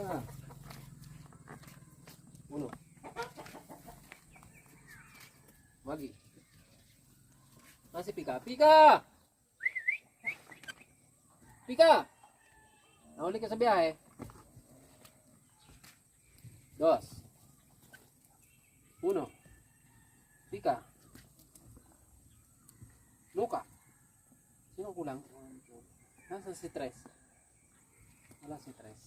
Pika. Uno. Magi. Nasi Pika. Pika! Pika! Nahuli ka sa biyahe. Dos. Uno. Pika. Luka. Sino kulang? Nasaan si Tres? Wala si Tres.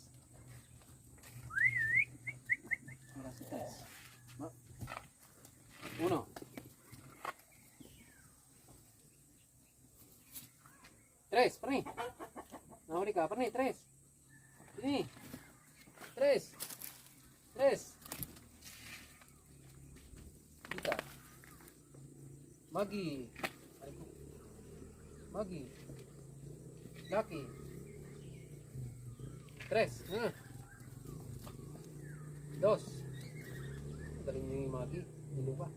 Wala si Tres. Uno. Tres, pani. Nahuli ka, pani, Tres. Sini. Tres. Tres. Pika. Magi. Magi. Lucky. Tres. Dos. Galing niyo yung Magi. Hindi pa.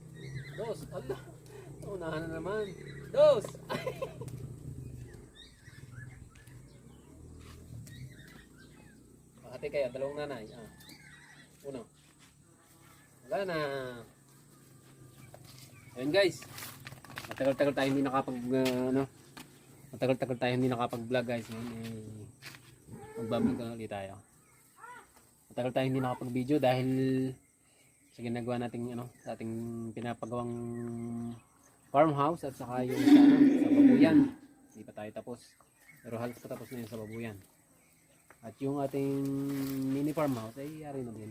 Dos. Allah. Unahan na naman. Dos. Pakati kayo. Dalawang nanay. Uno. Wala na. Ayun guys. Matagal-tagal tayo hindi matagal-tagal tayo hindi nakapag-vlog guys. Mag-vlog ulit tayo. Matagal tayo hindi nakapag-video dahil sa ginagawa nating sa ating pinapagawang farmhouse at saka yung sa babuyan. Hindi pa tayo tapos. Pero halos patapos na yun sa babuyan. At yung ating mini farmhouse ay yari na din.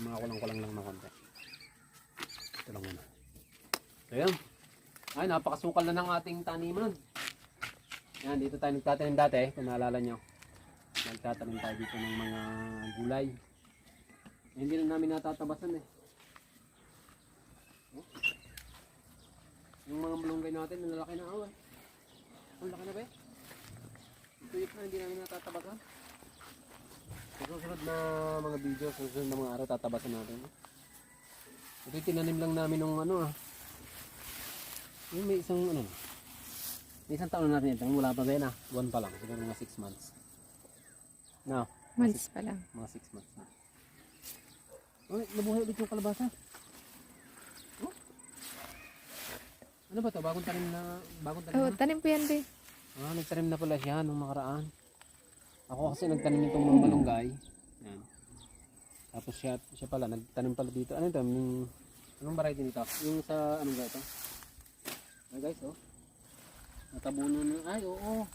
Mga kulang-kulang lang na konti. Ito lang muna. So yan. Ay, napakasukal na ng ating taniman. Yan, dito tayo nagtatanim dati, kung naalala nyo. Nagtatanim tayo dito ng mga gulay. Hindi na namin natatabasan eh. Yung mga malunggay natin, nalalaki na awan. Ang laki na ba eh? Tuyok na, hindi namin natatabasan. Sa susunod na mga video, sa susunod na mga araw, tatabasan natin. Ito yung tinanim lang namin ng yung may isang taon na natin ito. Wala pa ba buwan pa lang. Siguro mga 6 months. No? Months pa lang. Mga 6 months na. Uy, nabuhay ulit yung kalabasa. Oh? Ano ba ito? Bagong tanim na? Tanim po yan, be. Nagtanim na pala siya nung makaraan. Ako kasi nagtanim itong mga malunggay. Yan. Tapos siya pala, nagtanim pala dito. Ano ito? Anong variety nito? Yung sa, anong ga ito? Ay guys, natabunan na. Ay, oo.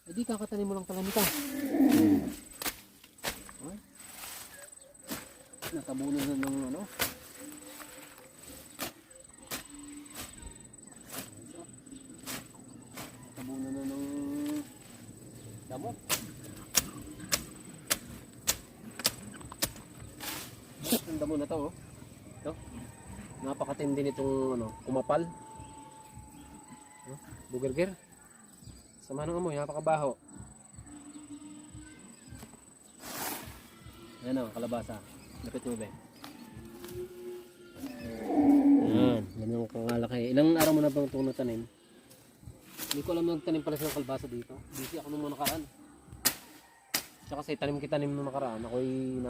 Ay, di kakatanim mo lang pala nito. Ay. Natabunan na ng Natabunan na ng damo. Ang damo na to, Ito. Napakatindi nitong kumapal. Bugerger. Sama ng amoy, napakabaho. Ayan o, kalabasa. Lapit mo ba? Ayan, ganyan ko kalaki. Ilang araw mo na bang itong natanim? Hindi ko alam nagtanim pala sa kalabasa dito. Busy ako nung nakaraan. Tsaka kasi tanim nung nakaraan. Ako'y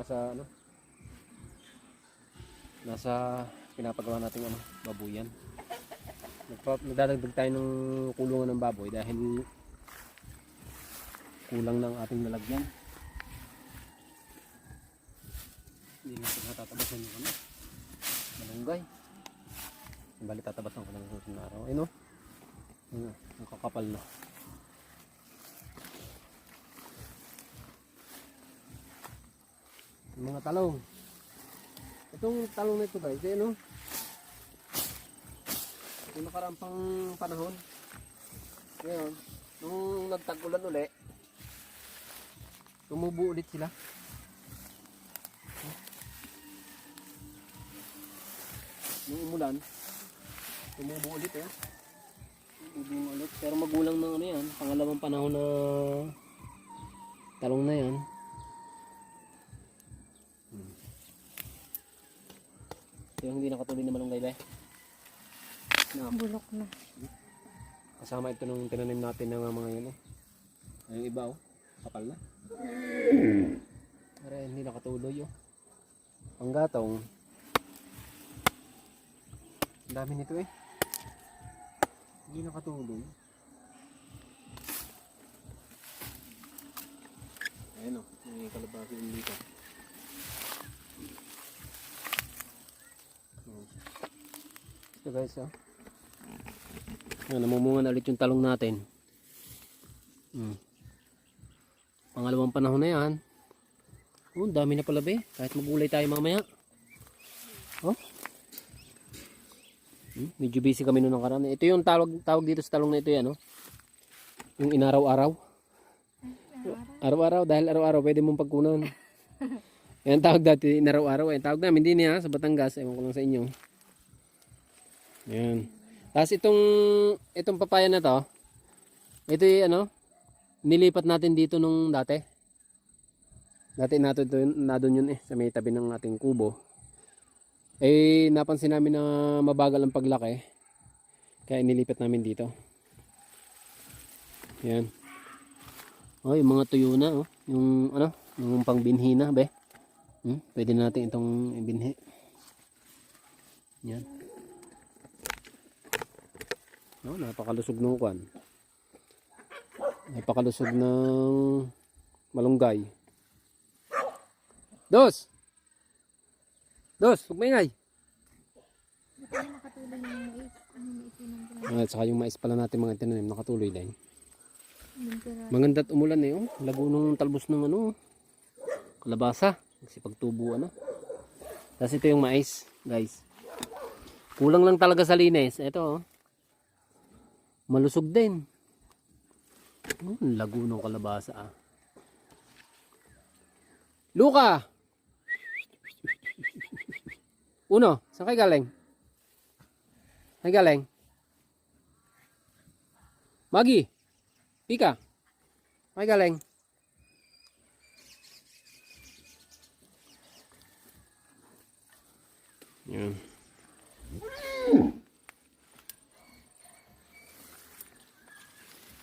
nasa pinapagawa natin babuyan. Nagdadagdag tayo ng kulungan ng baboy dahil kulang ng ating lalagyan. Hindi natin natatabasan yung malunggay. Bali tatabasan ko ng susunod na araw. Ang kakapal na. Yung mga talong. Itong talong na ito guys, yung nakarampang panahon ngayon, nung nagtag-ulan uli, tumubo ulit sila. Yung umulan, tumubo ulit tumubo ulit, pero magulang ng yan, pangalawang panahon na talong na yan. Ito yung hindi nakatuloy na malunggay ba? Bulok na. Kasama ito nung tinanim natin ng mga yun. Yung iba kapal na. Pare Dahil hindi nakatuloy oh. Ang gatong. Ang dami nito eh. Hindi nakatuloy. Ayan oh, may kalabasa din dito. Ito guys oh. Ayan, namumunga na ulit yung talong natin. Pangalawang panahon na yan. Oh, dami na pala be. Kahit magulay tayo mamaya. Oh. Medyo busy kami noong nakaraan. Ito yung tawag dito sa talong na ito yan oh. Yung inaraw-araw. Araw-araw dahil araw-araw pwede mong pagkunan. Yan tawag dati inaraw-araw. Yan tawag namin din niya sa Batangas. Ewan ko lang sa inyo. Yan. Tapos itong papaya na to. Ito yung ano. Nilipat natin dito nung dati. Dati nadon yun eh. Sa may tabi ng ating kubo. Eh napansin namin na mabagal ang paglaki. Kaya inilipat namin dito. Yan. Oh, yung mga tuyo na oh. Yung ano, yung pangbinhi na, be. Pwede na natin itong ibinhi. Yan. No, napakalusog ng kwan. Napakalusog ng malunggay. Dos, huwag maingay. At saka yung mais pala natin mga tinanim nakatuloy din. Maganda't umulan eh oh. Lago ng talbos ng ano kalabasa. Kasi pagtubo ano. Tapos ito yung mais guys. Kulang lang talaga sa linis. Ito oh. Malusog din. Lago ng kalabasa ah. Luka! Uno, saan kayo galing? Saan galing? Magi! Pika! Saan kayo galing? Yan.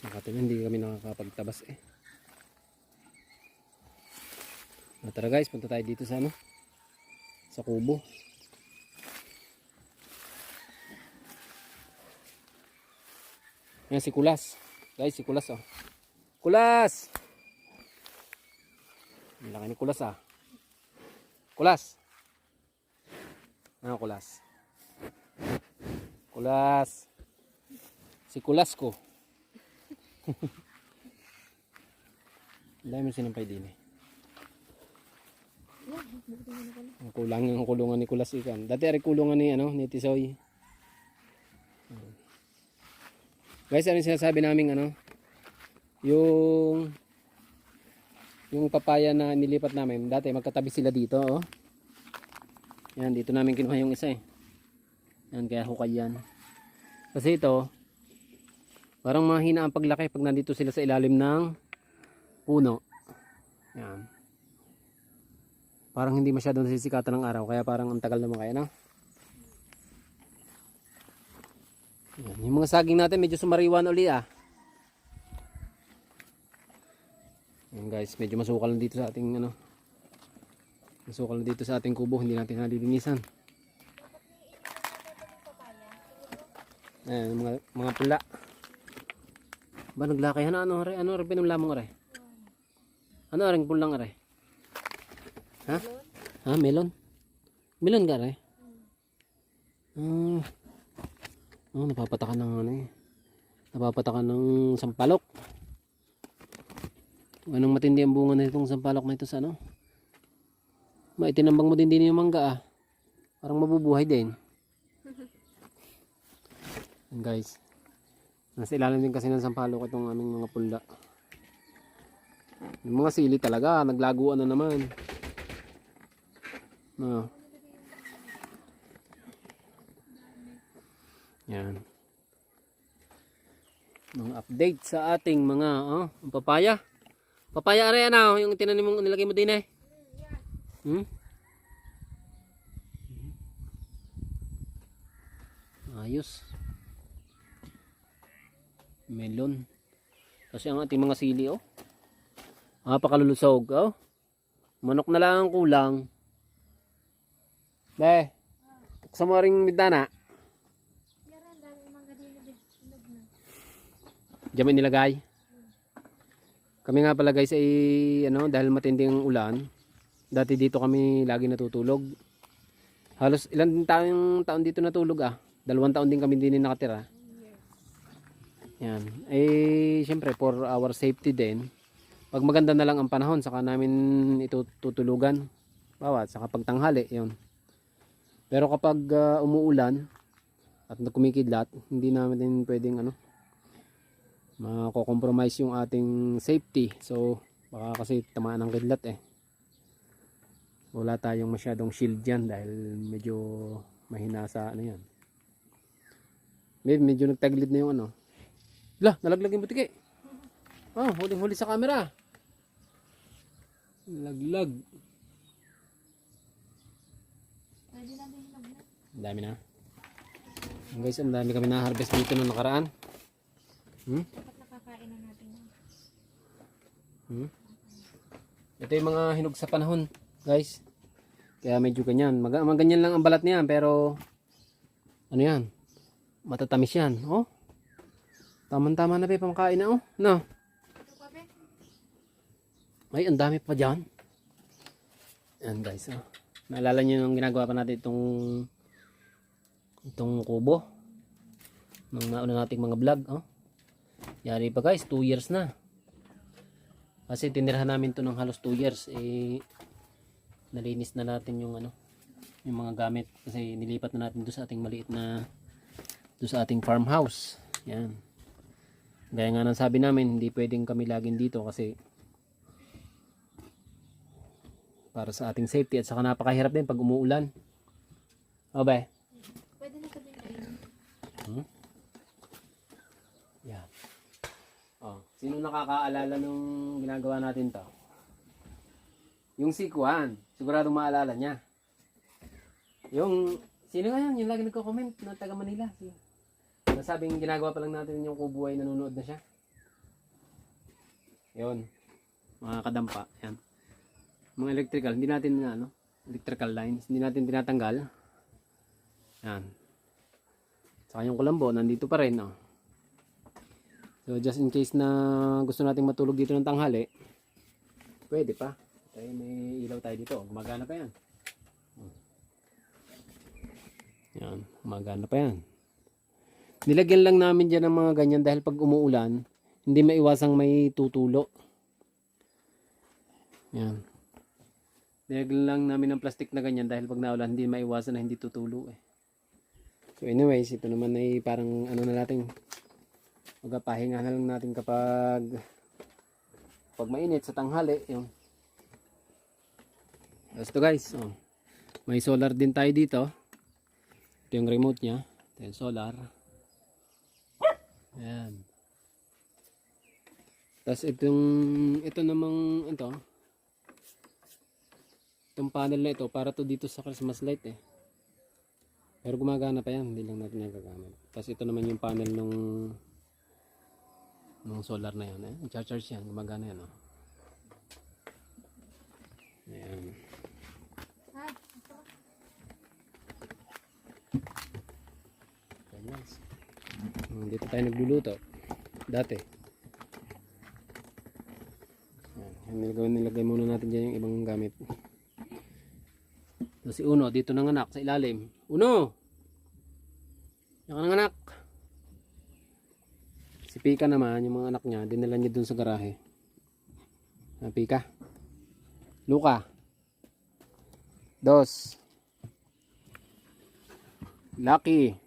Nakatinan, hindi kami nakakapagtabas eh. Tara guys, punta tayo dito sa ano? Sa kubo. Yan si Kulas. Guys, si Kulas oh. Kulas! Ang laki ni Kulas ah. Kulas! Ano Kulas? Kulas! Si Kulas ko. Ang dami sinampay din eh. Ang kulang ng kulungan ni Kulas ikan. Dati ari kulungan ni ano, ni Tisoy. Guys, ano yung sinasabi namin ano? Yung papaya na nilipat namin, dati magkatabi sila dito, oh. Yan, dito namin kinuha yung isa eh. Yan, kaya hukay yan. Kasi ito, parang mahina ang paglaki pag nandito sila sa ilalim ng puno. Yan. Parang hindi masyadong nasisikatan ng araw, kaya parang ang tagal naman kaya, no? Yan. Yung mga saging natin medyo sumariwan uli ah. Yan guys, medyo masukal na dito sa ating ano. Masukal na dito sa ating kubo, hindi natin nalilinisan. Ayan, mga pula. Ba naglaki ano re? Ano re pinamlamong re? Ano ring pulang re? Ha? Ha, melon? Melon ka re? Oh, napapatakan ng ano eh. Napapatakan ng sampalok. Anong matindi ang bunga na itong sampalok na ito sa ano? Maitinambang mo din yung mangga ah. Parang mabubuhay din. And guys, nasa ilalim din kasi ng sampalok itong aming mga pulda. Yung mga sili talaga, naglaguan na naman. No. Yan. Mga update sa ating mga papaya. Papaya are ano, yung tinanim mo nilagay mo din eh. Ayos. Melon. Kasi ang ating mga sili oh. Napakalulusog oh. Manok na lang ang kulang. Be, buksan mo ring bintana. Diyan may nilagay. Kami nga pala guys ay dahil matinding ulan. Dati dito kami lagi natutulog. Halos ilang taon dito natulog 2 taon din kami din nakatira. Yan. Eh syempre for our safety din. Pag maganda na lang ang panahon saka namin ito tutulugan. Bawat saka pagtanghali, 'yon. Pero kapag umuulan at kumikidlat, hindi namin pwedeng mako-compromise yung ating safety. So baka kasi tamaan ng kidlat wala tayong masyadong shield yan dahil medyo mahina sa yan. Medyo nagtagilid na yung nalaglag yung butike. Huling-huli sa camera. Nalaglag. Ang dami na. Guys, ang dami kami na-harvest dito nung nakaraan. Dapat nakakain na natin. Ito yung mga hinog sa panahon, guys. Kaya medyo ganyan. Ganyan lang ang balat niyan, pero yan? Matatamis yan. Tama-tama na pamakain na No. Ay, ang dami pa dyan. Yan guys. Naalala nyo yung ginagawa pa natin itong kubo. Nung nauna nating mga vlog. Yari pa guys, 2 years na. Kasi tinirahan namin to ng halos 2 years. Nalinis na natin yung mga gamit. Kasi nilipat na natin doon sa ating maliit na doon sa ating farmhouse. Yan. Gaya nga ng sabi namin, hindi pwedeng kami laging dito kasi para sa ating safety at saka napakahirap din pag umuulan. Ba? Pwede na sabihin kayo. Yan. Sino nakakaalala nung ginagawa natin to? Yung si Juan, siguradong maalala niya. Sino nga yan? Yung lagi nagko-comment na taga Manila. Nasabing ginagawa pa lang natin yung kubo ay nanonood na siya. Yun. Mga kadampa. Yan. Mga electrical, hindi natin electrical lines, hindi natin tinatanggal. Yan. Saka yung kulambo, nandito pa rin. So just in case na gusto nating matulog dito ng tanghali, pwede pa. May ilaw tayo dito. Gumagana pa yan. Yan. Gumagana pa yan. Nilagyan lang namin dyan ng mga ganyan dahil pag umuulan, hindi maiwasang may tutulo. Yan. Nilagyan lang namin ng plastic na ganyan dahil pag naulan, hindi maiwasan na hindi tutulo So anyways, ito naman ay parang na natin, magpapahinga na lang natin kapag mainit sa tanghali. Yung ito guys, may solar din tayo dito. Ito yung remote nya. Ito yung solar. Ayan. Tapos ito namang itong panel na ito para to dito sa Christmas light pero gumagana pa yan, hindi lang natin nagagamit. Tapos ito naman yung panel nung solar na yan i-charge yan, gumagana yan ayan. Dito tayo nagluluto dati. Nilagay muna natin dyan yung ibang gamit. So, si Uno dito nanganak sa ilalim. Uno! Yan ka nanganak. Si Pika naman, yung mga anak niya, dinala niya dun sa garahe. Pika. Luka. Dos. Lucky.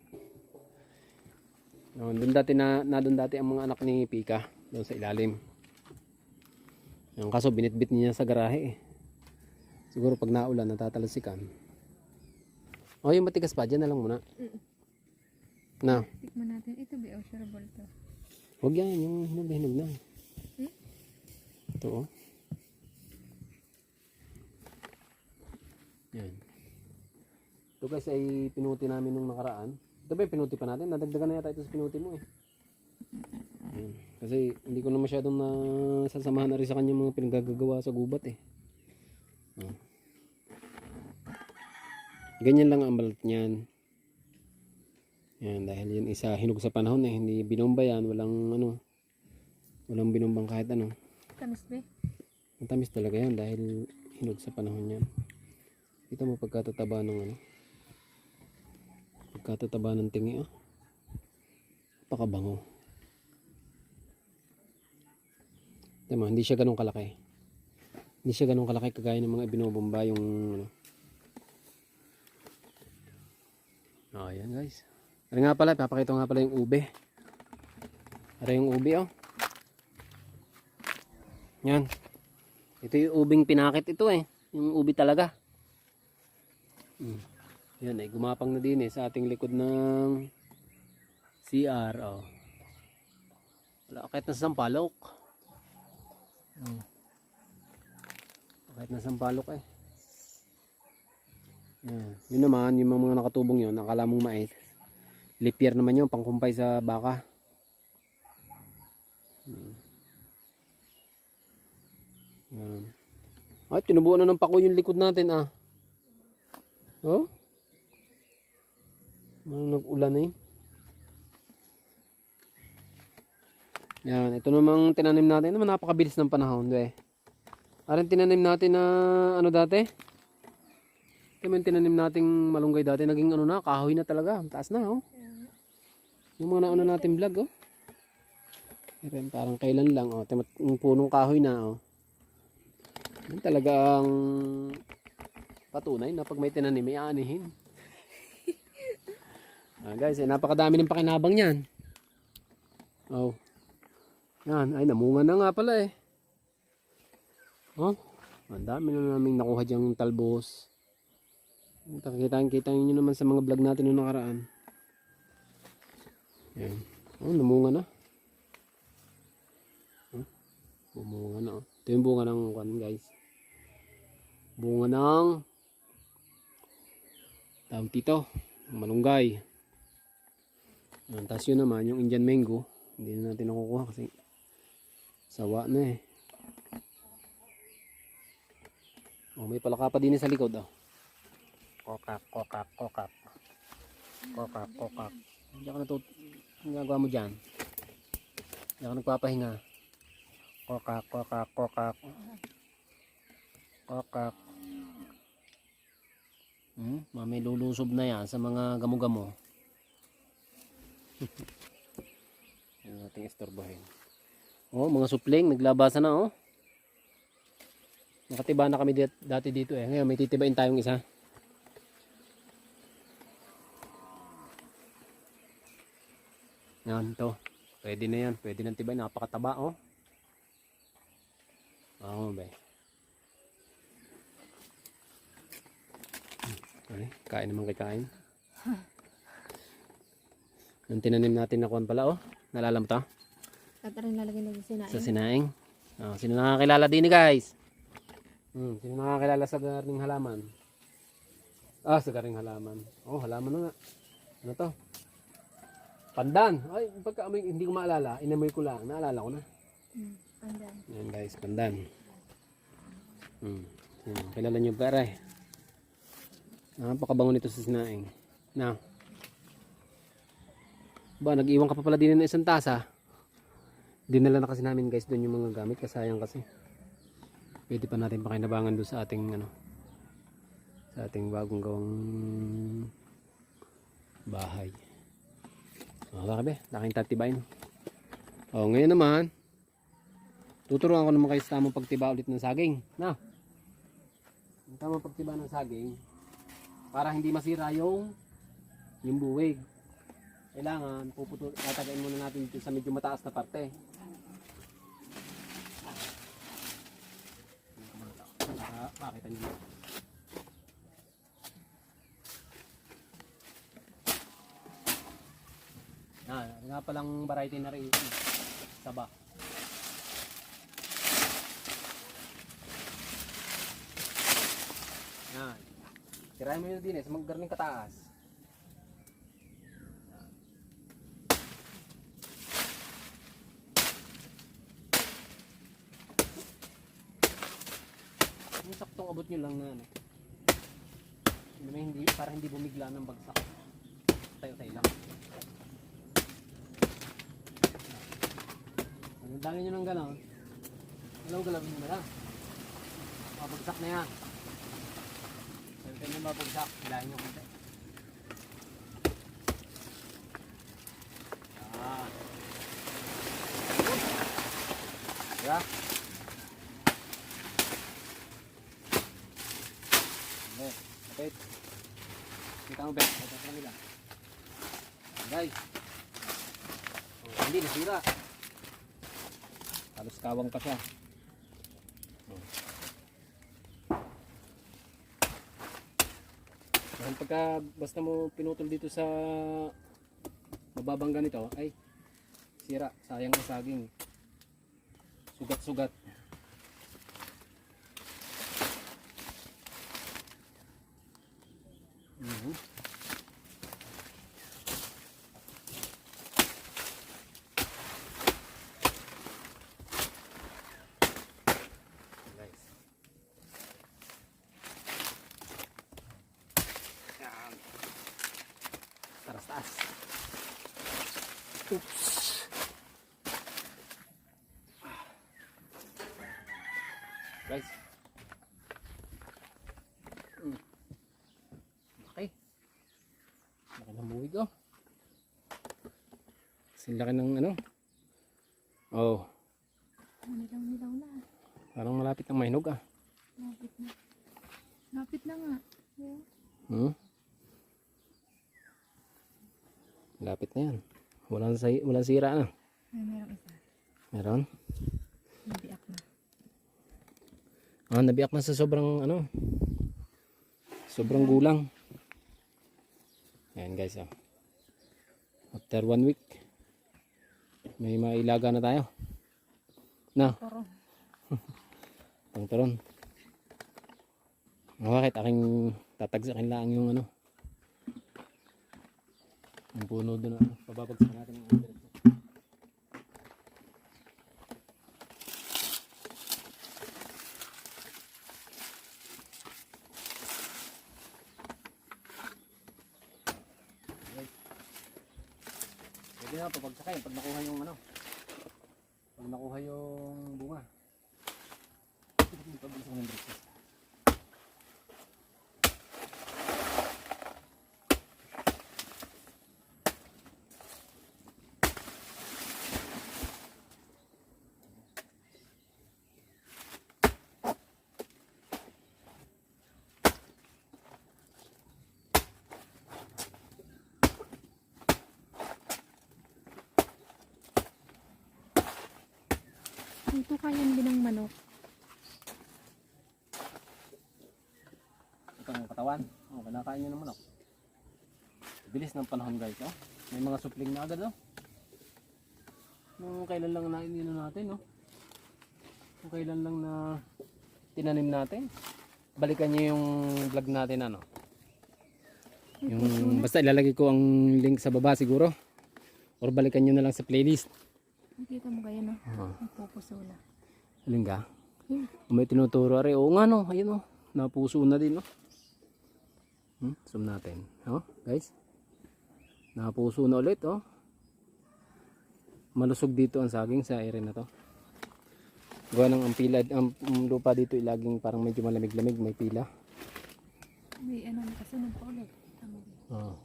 Doon dati doon dati ang mga anak ni Pika doon sa ilalim. Yung kaso binitbit niya sa garahe Siguro pag naulan natatalasikan. Yung matigas pa dyan na lang muna. Na. Tikman natin. Ito ba shareable to? Huwag yan, yung hinog na. Ito Yan. Ito guys ay pinuti namin nung nakaraan. Ito ba pinuti pa natin? Nadagdagan na yata ito sa pinuti mo Yan. Kasi hindi ko na masyadong nasasamahan na rin sa kanya mga pinagagawa sa gubat Oh. Ganyan lang ang balat niyan. Yan, dahil yun isa hinog sa panahon eh, hindi binomba yan, walang binombang kahit ano. Tamis ba? Matamis talaga yan dahil hinog sa panahon yan. Kita mo pagkatataba ng pagkatataba ng tingi Napakabango. Tama, hindi siya ganun kalaki. Hindi siya ganun kalaki kagaya ng mga binobomba yung ayan guys. Ano nga pala, papakita nga pala yung ube. Ano yung ube Yan. Ito yung ubing pinakit ito yung ube talaga. Yan gumapang na din sa ating likod ng CR Wala kahit na sampalok. Kahit na sampalok Yan. Yun naman, yung mga nakatubong yun, akala mong mais. Lipier naman yun, pangkumpay sa baka. Yan. Ay, tinubuan na ng pako yung likod natin Oh? Nag-ulan Yan, ito namang tinanim natin. Naman napakabilis ng panahon, Aran tinanim natin na dati? Ito yung tinanim nating malunggay dati, naging kahoy na talaga. Taas na, Yung mga nauna natin vlog, Pero parang kailan lang, yung punong kahoy na, Yan talagang patunay na pag may tinanim, may aanihin. Guys, napakadami ng pakinabang yan. Yan, ay namunga na nga pala ang dami na naming nakuha diyang talbos. Kita nyo naman sa mga vlog natin noong nakaraan. Yan. Namunga na. Bumunga na. Ito yung bunga ng guys. Bunga ng tawag dito, malunggay. Tapos yun naman, yung Indian mango. Hindi na natin nakukuha kasi sawa na may palaka pa din sa likod Kokak. Hindi ka ang ginagawa mo dyan. Hindi ka nagpapahinga. Kokak. May lulusob na yan sa mga gamo-gamo. Yan nating istorbohin. Mga supling, naglabasan na Nakatiba na kami dati dito Ngayon may titibain tayong isa. Yan to. Pwede na yan. Pwede nang tibay. Napakataba bay. Kain naman kain. Yung tinanim natin na kuwan pala Nalala mo to? At rin lalagay na sa sinaing. Sa sinaing. Sino nakakilala din guys? Sino nakakilala sa garing halaman? Sa garing halaman. Halaman na nga. Ano to? Pandan. Ay, pagka hindi ko maalala, inamoy ko lang. Naalala ko na. Pandan. Yan guys, pandan. Kilala nyo pera Napakabango nito sa sinaing. Nag-iwan ka pa pala din ng isang tasa. Dinala na kasi namin guys doon yung mga gamit. Kasayang kasi. Pwede pa natin pakinabangan doon sa ating sa ating bagong gawang bahay. Baka laking tatibayin. Ngayon naman, tuturuan ko naman kayo sa tamang pagtiba ulit ng saging. Ang tamang pagtiba ng saging, para hindi masira yung buwig. Kailangan, tatagain muna natin dito sa medyo mataas na parte. Pakita nyo. Nga palang variety na rin saba. Tirahin mo yun din sa mga garning kataas. yung saktong abot nyo lang na ano. Hindi, para hindi bumigla ng bagsak. Tayo-tayo lang. Ang dami nyo ng gano'n. Galaw-galawin mo na. Mabagsak na yan. Tayo-tayo nyo mabagsak. Hilahin nyo konti. Yan. Diba? Okay. Kita mo ba? Ito sa kanila. Guys. Oh, hindi nasira. Halos kawang pa siya. Oh. Dahil pagka basta mo pinutol dito sa mababang ganito ay sira. Sayang ang saging. Sugat-sugat. Taas. Oops. Guys. Okay. Laki ng buwig oh. Kasi laki ng ano. Oh. Nilaw-nilaw na. Parang malapit ng mahinog ah. Lapit na. Lapit na nga. Yeah. Lapit na yan. Walang sira na. Ay, meron isa. Meron? Nabiak na. Nabiak na sa sobrang ano. Sobrang gulang. Ayan guys oh. After 1 week may mailaga na tayo. Na. Toro. Pangturon. Bakit aking tatagsakin lang yung ano. Yung puno doon na pababagsakin natin yung diretso. Pwede na pabagsakin pag nakuha yung ano. Pag nakuha yung bunga. Pabagsakin ng diretso. Ito kayang binang manok. Ito ang katawan. Kinakain nyo ng manok. Bilis ng panahon guys. Oh. May mga supling na agad. Oh. Nung kailan lang na inino natin. Oh. Nung kailan lang na tinanim natin. Balikan nyo yung vlog natin. Ano. Yung, basta ilalagay ko ang link sa baba siguro. Or balikan nyo na lang sa playlist. Nakita mo kaya no? Nagpupusula. Alin ka? Hmm. May tinuturo rin. Oo nga no. Ayun oh. Napuso na din oh. Zoom natin. Oh, guys. Napuso na ulit oh. Malusog dito ang saging sa area na to. Gawa ng ang pila, ang lupa dito laging parang medyo malamig-lamig, may pila. May ano nakasunod pa ulit. Oh.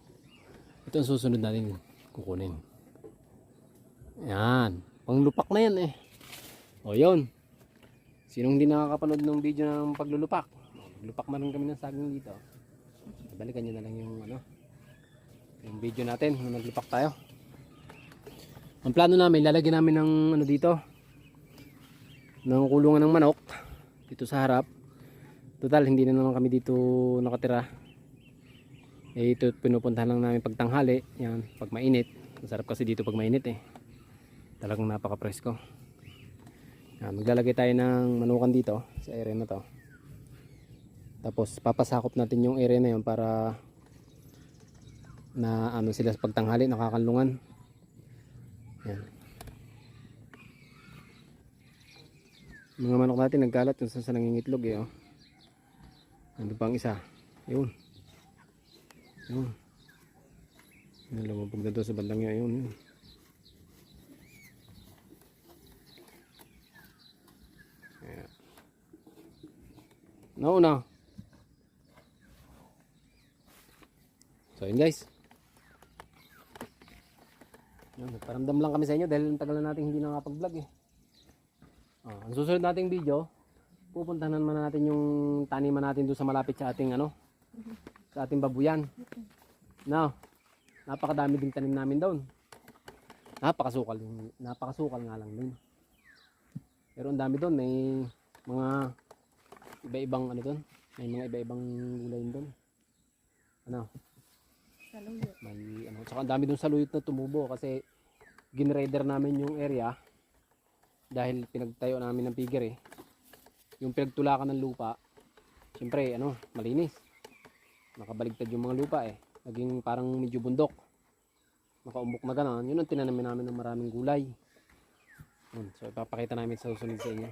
Ito ang susunod natin kukunin. Yan. Panglupak na yan eh. O yun. Sinong hindi nakakapanood ng video ng paglulupak? Maglupak man rin kami ng saging dito. Balikan nyo na lang yung ano. Yung video natin nung naglupak tayo. Ang plano namin, lalagyan namin ng ano dito. Ng kulungan ng manok. Dito sa harap. Total, hindi na naman kami dito nakatira. Eh, ito pinupuntahan lang namin pag tanghali. Yan, pag mainit. Masarap kasi dito pag mainit eh. Talagang napaka-presko. Maglalagay tayo ng manukan dito sa area na to. Tapos papasakop natin yung area na yun para na ano sila sa pagtanghali nakakanlungan. Yan. Mga manok natin nagkalat kung saan sa nangingitlog eh. Oh. Ano pang isa? Yun. Yun. Lumabog na doon sa bandang yun. Yun. Ayan. Nauna. So yun guys. Yun, nagparamdam lang kami sa inyo dahil tagal na natin hindi nakapag-vlog eh. Ang susunod nating video, pupuntahan naman natin yung taniman natin doon sa malapit sa ating sa ating babuyan. Now, napakadami ding tanim namin doon. Napakasukal nga lang din. Pero ang dami doon, may mga iba-ibang ano doon, may mga iba-ibang gulay doon. Ano? Saluyot. May ano, saka ang dami doon saluyot na tumubo kasi ginraider namin yung area dahil pinagtayo namin ng pigger eh. Yung pinagtulakan ng lupa, siyempre ano, malinis. Nakabaligtad yung mga lupa eh. Naging parang medyo bundok. Nakaumbok na gano'n. Yun ang tinanim namin ng maraming gulay. Yun. So ipapakita namin sa susunod sa inyo.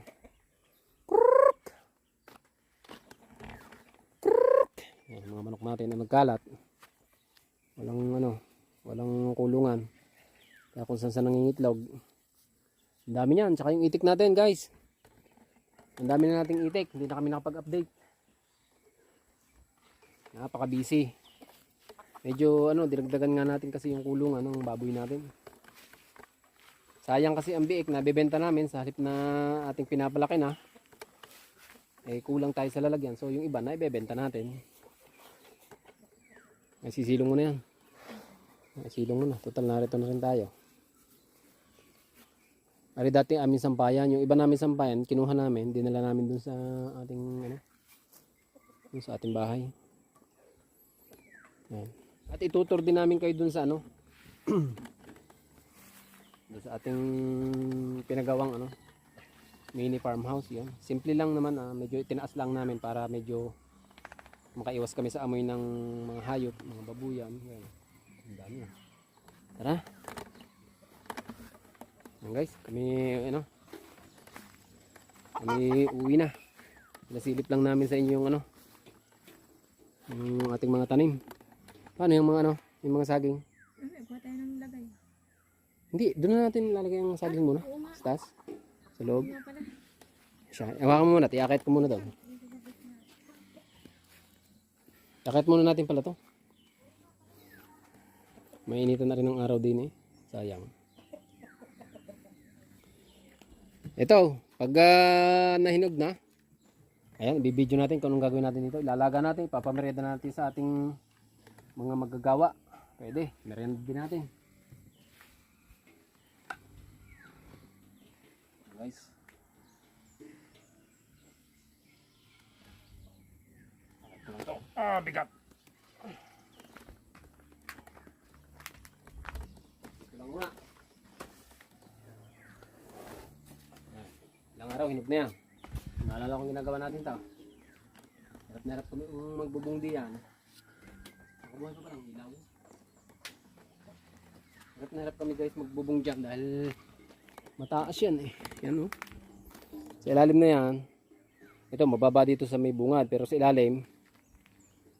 Yan, mga manok natin na nagkalat. Walang ano, walang kulungan. Kaya kung saan nangingitlog. Ang dami niyan. Tsaka yung itik natin guys. Ang dami na nating itik. Hindi na kami nakapag-update. Napaka-busy. Medyo ano, dinagdagan nga natin kasi yung kulungan ng baboy natin. Sayang kasi ang biik na bebenta namin sa halip na ating pinapalaki na. Eh kulang tayo sa lalagyan. So yung iba na ibebenta natin. Ay sisilong mo na yan. Ay silong mo na. Total narito na rin tayo. Ari dati aming sampayan. Yung iba namin sampayan, kinuha namin. Dinala namin dun sa ating ano, dun sa ating bahay. Yan. At itutur din namin kayo dun sa ano dun sa ating pinagawang ano mini farmhouse. Yan. Simple lang naman, medyo itinaas lang namin para medyo makaiwas kami sa amoy ng mga hayop, mga babuyan. Yan. Ang dami. Tara. Yan guys, kami ano, kami uwi na. Nasilip lang namin sa inyo yung ano, yung ating mga tanim. Paano yung mga ano, yung mga saging? Kuha tayo ng lagay. Hindi, doon na natin lalagay ang saging muna. Sa taas, sa loob. Nga pala. Siya, hawakan mo muna, tiakit ko muna doon. Tiakit muna natin pala to. Mainitan na rin ang araw din eh. Sayang. Ito, pag nahinog na, ayan, bibidyo natin kung anong gagawin natin dito. Ilalaga natin, papamerenda natin sa ating mga magagawa. Pwede, merenda din natin. Guys. Bigat. Ito lang muna. Ilang araw, hinog na yan. Naalala kong ginagawa natin ito. Harap na harap kami magbubong diyan. Nakabuhay pa parang ilaw. Harap na harap kami guys magbubong dyan dahil mataas yan eh. Yan oh. Sa ilalim na yan. Ito mababa dito sa may bungad pero sa ilalim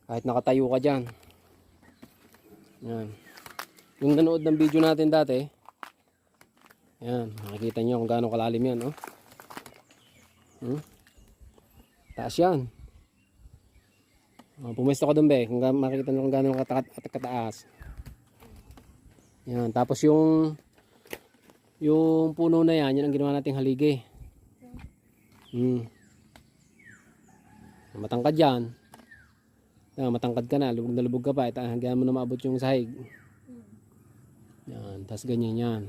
kahit nakatayo ka dyan. Yan. Yung nanood ng video natin dati. Yan. Makikita nyo kung gaano kalalim yan oh. Taas yan. Pumwesto ka doon be. Kung makikita nyo kung gaano kataas. Yan. Tapos yung puno na yan, yan ang ginawa nating haligi. Matangkad yan. Matangkad ka na, lubog na lubog ka pa. Hanggang mo na maabot yung sahig. Yan. Tapos ganyan yan.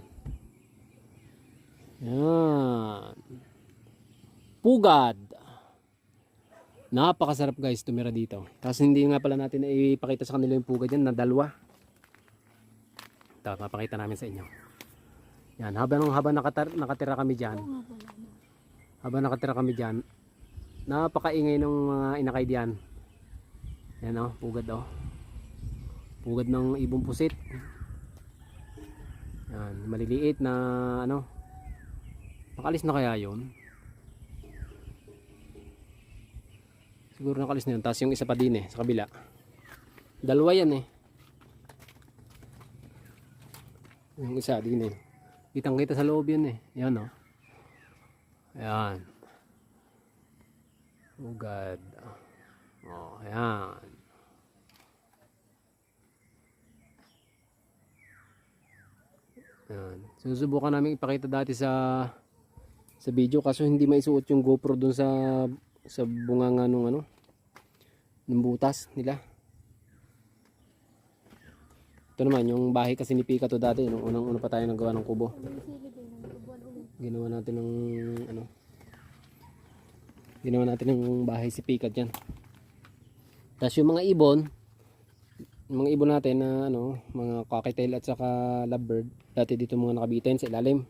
Yan. Pugad. Napakasarap guys tumira dito. Tapos hindi nga pala natin ipakita sa kanila yung pugad yan na dalawa. Ito, mapakita namin sa inyo. Yan, habang nakatira kami dyan. Habang nakatira kami dyan, napakaingay ng mga inakay diyan. Yan o, pugad o. Pugad ng ibong pusit. Yan, maliliit na ano. Nakalis na kaya yun? Siguro nakalis na yun. Tapos yung isa pa din sa kabila. Dalawa yan Yung isa din Kitang kita sa loob yan Yan Ayan. Oh God. Oh, ayan. Ayan. Susubukan namin ipakita dati sa video kaso hindi maisuot yung GoPro dun sa bunganga nung ng butas nila. Ito naman yung bahay kasi ni Pika to dati nung unang-una pa tayo nagawa ng kubo. Ginawa natin ng bahay si Pika diyan. Tapos yung mga ibon natin na mga cocktail at saka lovebird, dati dito mga nakabitin sa ilalim.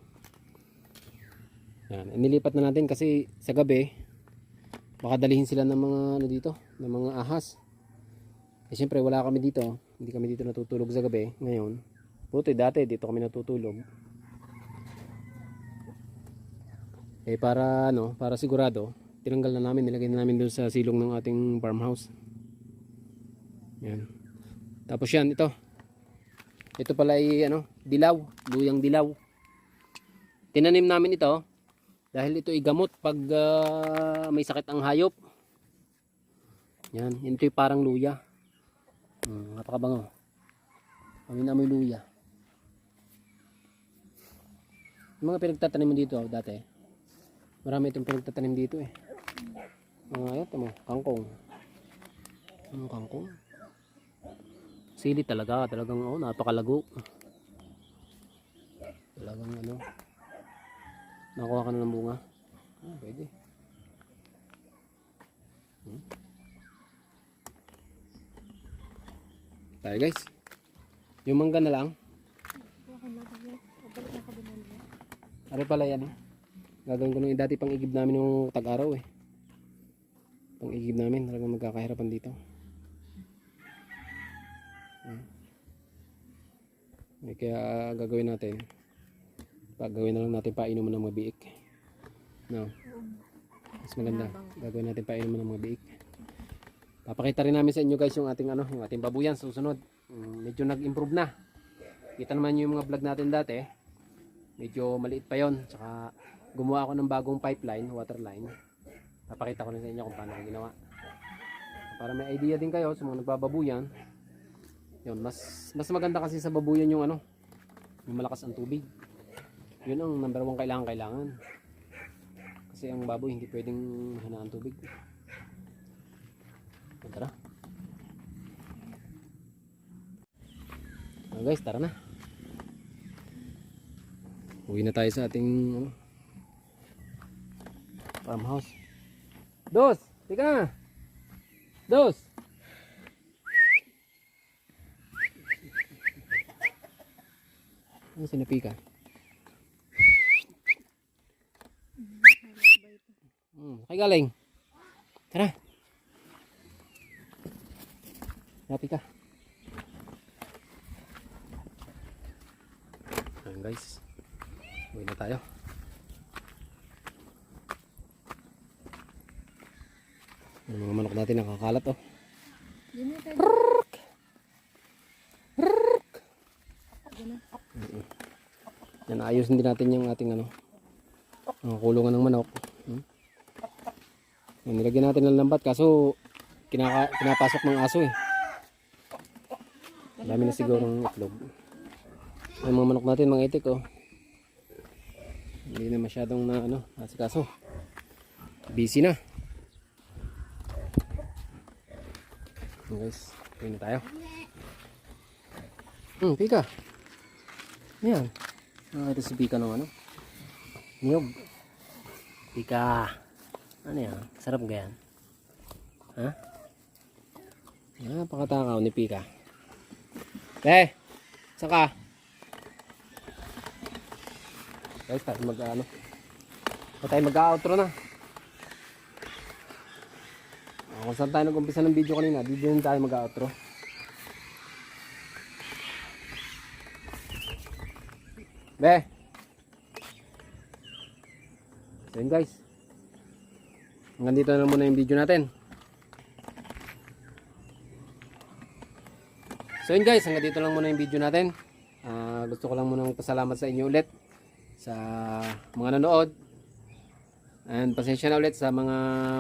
Yan, inilipat na natin kasi sa gabi baka dalihin sila ng mga dito, ng mga ahas. Eh siyempre wala kami dito, hindi kami dito natutulog sa gabi ngayon. Buti dati dito kami natutulog. Eh para sigurado, tinanggal na namin, nilagay na namin doon sa silong ng ating farmhouse. Yan. Tapos yan, ito pala ay dilaw, luyang dilaw. Tinanim namin ito dahil ito ay gamot pag may sakit ang hayop. Yan, ito ay parang luya. Napakabango. Kami na may luya. Yung mga pinagtatanim mo dito dati. Marami itong pinagtatanim dito ito mo, kangkong. Kangkong. Sili talagang napakalago. Talagang nakuha ka na ng bunga. Pwede. Tayo guys. Yung mangga na lang. Ano pala yan Gagawin ko nung dati pang igib namin nung tag-araw Pang igib namin, talagang magkakahirapan dito. Kaya gagawin natin. Gagawin na lang natin painuman ng mga biik. Mas maganda. Gagawin natin painuman ng mga biik. Papakita rin namin sa inyo guys yung ating yung ating babuyan sa susunod. Medyo nag-improve na. Kita naman yung mga vlog natin dati. Medyo maliit pa yon. Tsaka gumawa ako ng bagong pipeline, water line. Papakita ko rin sa inyo kung paano ginawa. Para may idea din kayo sa mga nagbababuyan. Yun, mas maganda kasi sa babuyan yung yung malakas ang tubig. Yun ang number 1 kailangan. Kasi ang baboy hindi pwedeng mahina ang tubig. Tara. Guys, tara na. Uwi na tayo sa ating farmhouse. Dos! Tika na! Dos! Ano sinapika? Kay galing. Tara. Napika. Ayan guys. Uwi na tayo. Yung mga manok natin nakakalat Yan, ayusin din natin yung ating kulungan ng manok. Yan, nilagyan natin ng lambat kaso pinapasok ng aso Dami na sigurong itlog. Yung mga manok natin mga itik hindi na masyadong asikaso. Busy na. Guys, uwi na tayo. Pika. Ayan. Ito si Pika ng niyog. Pika. Ano yan? Sarap ganyan. Ha? Napakatakaw ni Pika. Saan ka? Guys, tayo mag-outro na. Kung saan tayo nag-umpisa ng video kanina, dito din tayo mag-outro. So yun guys, hanggang dito na muna yung video natin. So yun guys, hanggang dito lang muna yung video natin. Gusto ko lang muna pasalamat sa inyo ulit sa mga nanood. And pasensya na ulit sa mga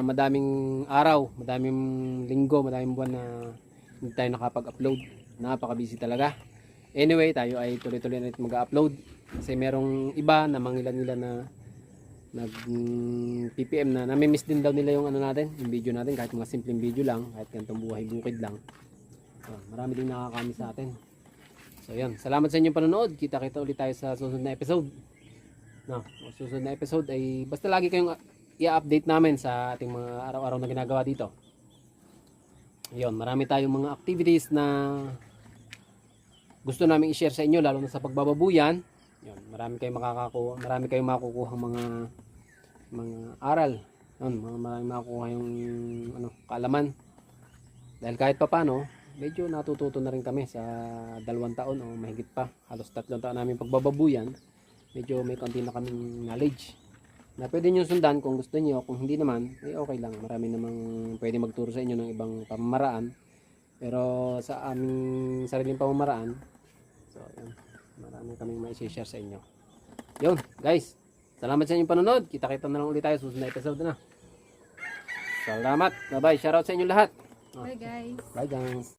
madaming araw, madaming linggo, madaming buwan na hindi tayo nakapag-upload. Napaka-busy talaga. Anyway, tayo ay tuloy-tuloy na mag-upload. Kasi merong iba na mangilan-ngilan na nag-PPM na nami-miss din daw nila yung ano natin, yung video natin, kahit mga simpleng video lang, kahit ganitong buhay bukid lang. Marami din nakakamiss sa atin. So yan, salamat sa inyong panonood. Kita-kita ulit tayo sa susunod na episode. No, susunod na episode ay basta lagi kayong i-update namin sa ating mga araw-araw na ginagawa dito. Ayun, marami tayong mga activities na gusto namin i-share sa inyo, lalo na sa pagbababuyan. Yun, marami kayong makukuha mga aral. Yun, marami makukuha yung kaalaman. Dahil kahit papaano, medyo natututo na rin kami sa 2 taon o mahigit pa. Halos 3 taon namin pagbababuyan. Medyo may konti na kaming knowledge na pwede nyo sundan kung gusto niyo. Kung hindi naman, okay lang. Marami namang pwede magturo sa inyo ng ibang pamamaraan. Pero sa aming sariling pamamaraan, so yun, marami kaming ma-share sa inyo. Yun guys, salamat sa inyong panonood. Kita-kita na lang ulit tayo susunod na episode na. Salamat, bye bye, shoutout sa inyo lahat. Bye guys. Bye guys.